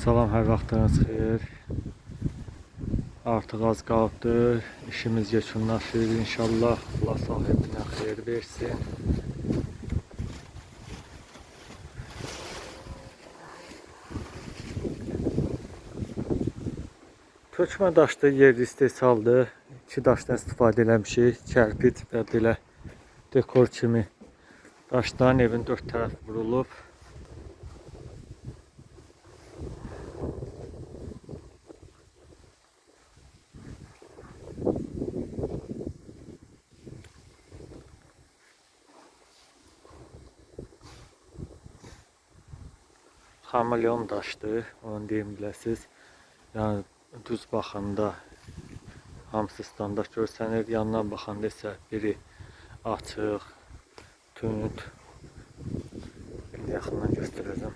Salam, hər vaxtınız xeyir. Artıq az qaldı. İşimiz yekunlaşır inşallah. Allah sahibinə xeyir versin. Tökmə daşdı, yerli istehsaldır. İki daşdan istifadə eləmişik. Kərpic və belə dekor kimi daşdan evin dörd tərəf vurulub. Xameleon daşdır, onu deyim biləsiz. Yəni düz baxanda hamısı standart görsənir. Yandan baxanda isə biri açıq, tünd. İndi yaxından göstərəcəm.